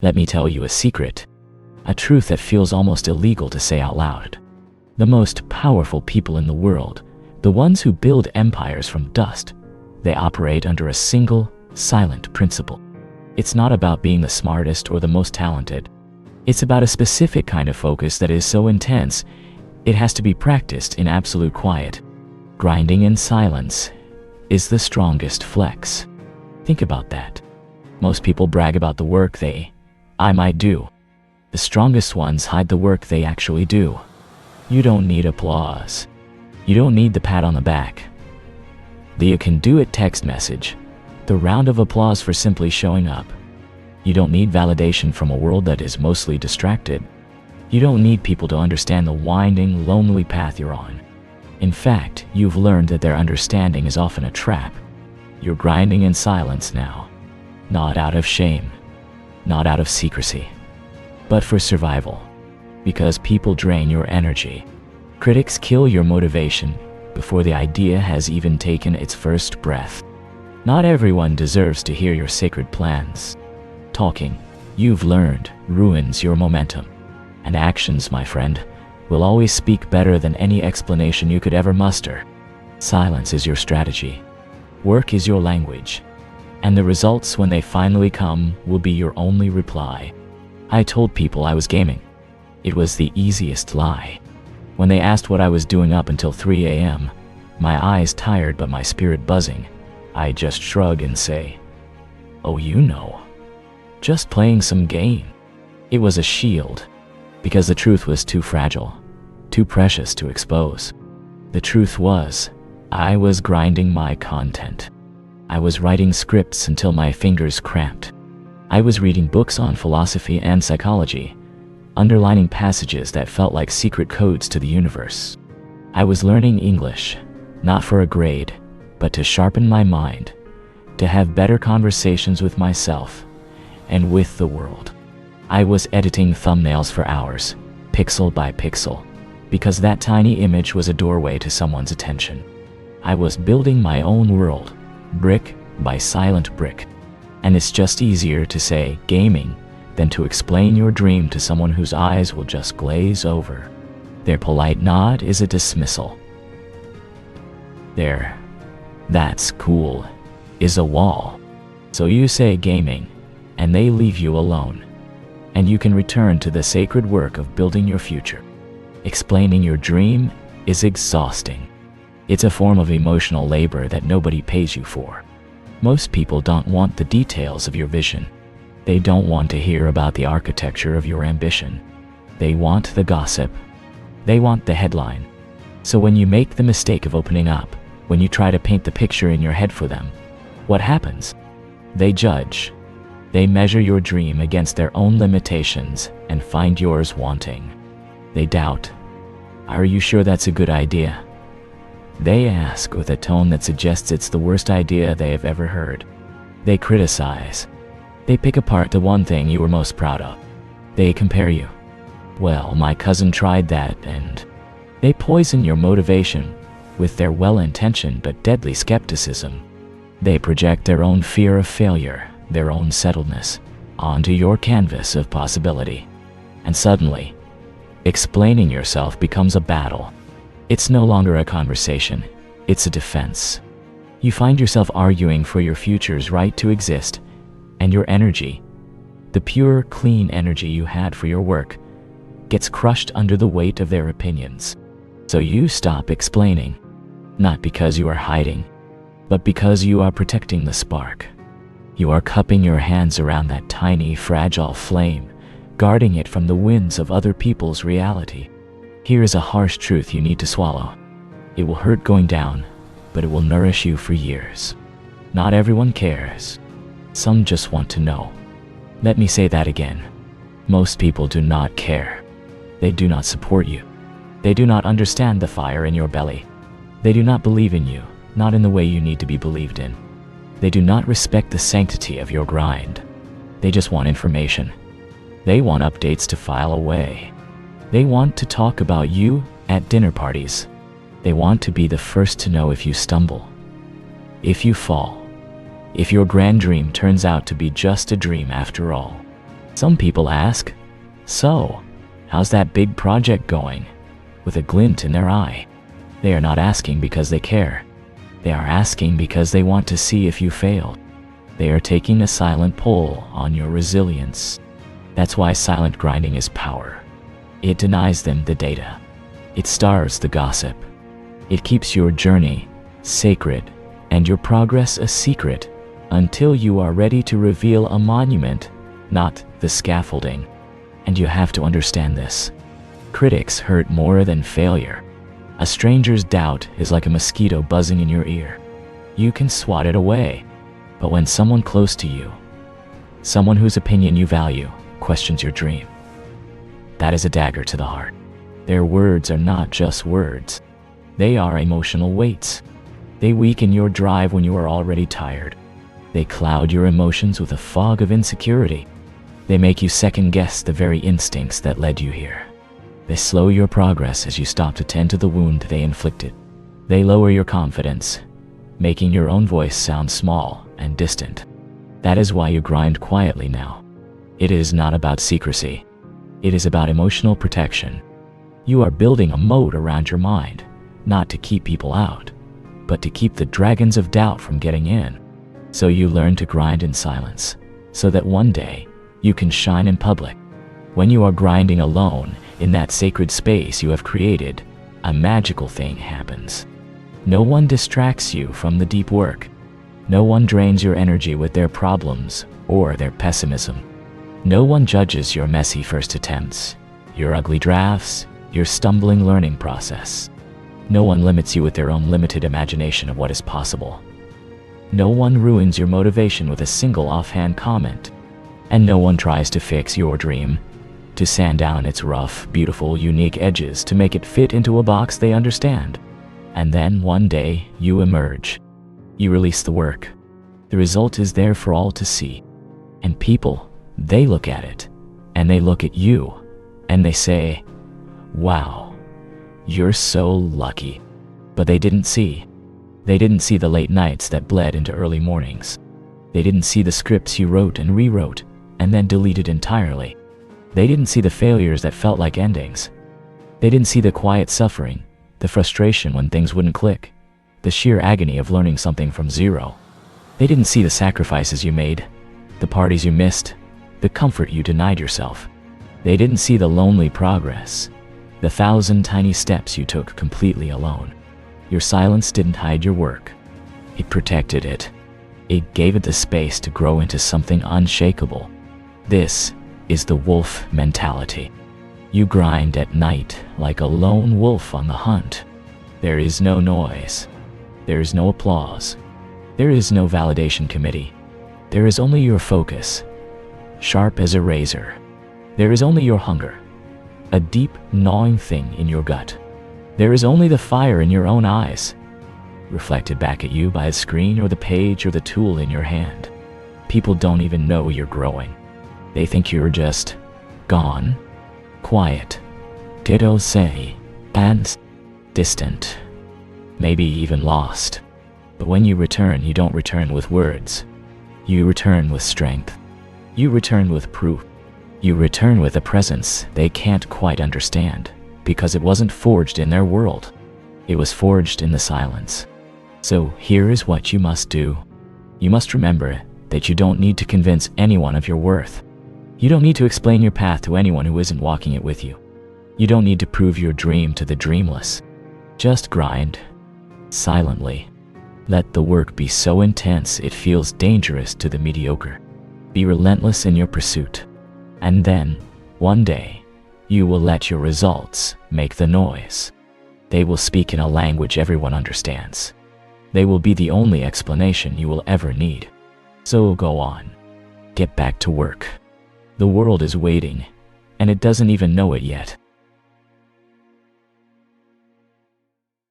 Let me tell you a secret, a truth that feels almost illegal to say out loud. The most powerful people in the world, the ones who build empires from dust, they operate under a single, silent principle. It's not about being the smartest or the most talented. It's about a specific kind of focus that is so intense, it has to be practiced in absolute quiet. Grinding in silence is the strongest flex. Think about that. Most people brag about the work I might do. The strongest ones hide the work they actually do. You don't need applause. You don't need the pat on the back. The "you can do it" text message, the round of applause for simply showing up. You don't need validation from a world that is mostly distracted. You don't need people to understand the winding, lonely path you're on. In fact, you've learned that their understanding is often a trap. You're grinding in silence now, not out of shame, not out of secrecy, but for survival. Because people drain your energy. Critics kill your motivation before the idea has even taken its first breath. Not everyone deserves to hear your sacred plans. Talking, you've learned, ruins your momentum. And actions, my friend, will always speak better than any explanation you could ever muster. Silence is your strategy. Work is your language. And the results, when they finally come, will be your only reply. I told people I was gaming. It was the easiest lie. When they asked what I was doing up until 3 a.m., my eyes tired but my spirit buzzing, I just shrug and say, "Oh, you know, just playing some game." It was a shield, because the truth was too fragile, too precious to expose. The truth was, I was grinding my content. I was writing scripts until my fingers cramped. I was reading books on philosophy and psychology, underlining passages that felt like secret codes to the universe. I was learning English, not for a grade, but to sharpen my mind, to have better conversations with myself and with the world. I was editing thumbnails for hours, pixel by pixel, because that tiny image was a doorway to someone's attention. I was building my own world, brick by silent brick. And it's just easier to say gaming than to explain your dream to someone whose eyes will just glaze over. Their polite nod is a dismissal. Their "that's cool" is a wall. So you say gaming, and they leave you alone. And you can return to the sacred work of building your future. Explaining your dream is exhausting. It's a form of emotional labor that nobody pays you for. Most people don't want the details of your vision. They don't want to hear about the architecture of your ambition. They want the gossip. They want the headline. So when you make the mistake of opening up, when you try to paint the picture in your head for them, what happens? They judge. They measure your dream against their own limitations and find yours wanting. They doubt. Are you sure that's a good idea? They ask with a tone that suggests it's the worst idea they have ever heard. They criticize. They pick apart the one thing you were most proud of. They compare you. Well, my cousin tried that, and they poison your motivation with their well-intentioned but deadly skepticism. They project their own fear of failure, their own settledness, onto your canvas of possibility. And suddenly, explaining yourself becomes a battle. It's no longer a conversation, it's a defense. You find yourself arguing for your future's right to exist, and your energy, the pure, clean energy you had for your work, gets crushed under the weight of their opinions. So you stop explaining, not because you are hiding, but because you are protecting the spark. You are cupping your hands around that tiny, fragile flame, guarding it from the winds of other people's reality. Here is a harsh truth you need to swallow. It will hurt going down, but it will nourish you for years. Not everyone cares. Some just want to know. Let me say that again. Most people do not care. They do not support you. They do not understand the fire in your belly. They do not believe in you, not in the way you need to be believed in. They do not respect the sanctity of your grind. They just want information. They want updates to file away. They want to talk about you at dinner parties. They want to be the first to know if you stumble, if you fall, if your grand dream turns out to be just a dream after all. Some people ask, "So, how's that big project going?" with a glint in their eye. They are not asking because they care. They are asking because they want to see if you failed. They are taking a silent poll on your resilience. That's why silent grinding is power. It denies them the data. It starves the gossip. It keeps your journey sacred and your progress a secret until you are ready to reveal a monument, not the scaffolding. And you have to understand this. Critics hurt more than failure. A stranger's doubt is like a mosquito buzzing in your ear. You can swat it away. But when someone close to you, someone whose opinion you value, questions your dream, that is a dagger to the heart. Their words are not just words. They are emotional weights. They weaken your drive when you are already tired. They cloud your emotions with a fog of insecurity. They make you second-guess the very instincts that led you here. They slow your progress as you stop to tend to the wound they inflicted. They lower your confidence, making your own voice sound small and distant. That is why you grind quietly now. It is not about secrecy. It is about emotional protection. You are building a moat around your mind, not to keep people out, but to keep the dragons of doubt from getting in. So you learn to grind in silence, so that one day you can shine in public. When you are grinding alone in that sacred space you have created, a magical thing happens. No one distracts you from the deep work. No one drains your energy with their problems or their pessimism. No one judges your messy first attempts, your ugly drafts, your stumbling learning process. No one limits you with their own limited imagination of what is possible. No one ruins your motivation with a single offhand comment. And no one tries to fix your dream, to sand down its rough, beautiful, unique edges to make it fit into a box they understand. And then one day, you emerge. You release the work. The result is there for all to see. And people, they look at it, and they look at you, and they say, "Wow, you're so lucky." But they didn't see. They didn't see the late nights that bled into early mornings. They didn't see the scripts you wrote and rewrote, and then deleted entirely. They didn't see the failures that felt like endings. They didn't see the quiet suffering, the frustration when things wouldn't click, the sheer agony of learning something from zero. They didn't see the sacrifices you made, the parties you missed, the comfort you denied yourself. They didn't see the lonely progress, the 1,000 tiny steps you took completely alone. Your silence didn't hide your work. It protected it. It gave it the space to grow into something unshakable. This is the wolf mentality. You grind at night like a lone wolf on the hunt. There is no noise. There is no applause. There is no validation committee. There is only your focus, sharp as a razor. There is only your hunger, a deep, gnawing thing in your gut. There is only the fire in your own eyes, reflected back at you by a screen or the page or the tool in your hand. People don't even know you're growing. They think you're just gone, quiet, ditto say, and distant, maybe even lost. But when you return, you don't return with words. You return with strength. You return with proof. You return with a presence they can't quite understand, because it wasn't forged in their world. It was forged in the silence. So here is what you must do. You must remember that you don't need to convince anyone of your worth. You don't need to explain your path to anyone who isn't walking it with you. You don't need to prove your dream to the dreamless. Just grind, silently. Let the work be so intense it feels dangerous to the mediocre. Be relentless in your pursuit. And then, one day, you will let your results make the noise. They will speak in a language everyone understands. They will be the only explanation you will ever need. So go on. Get back to work. The world is waiting, and it doesn't even know it yet.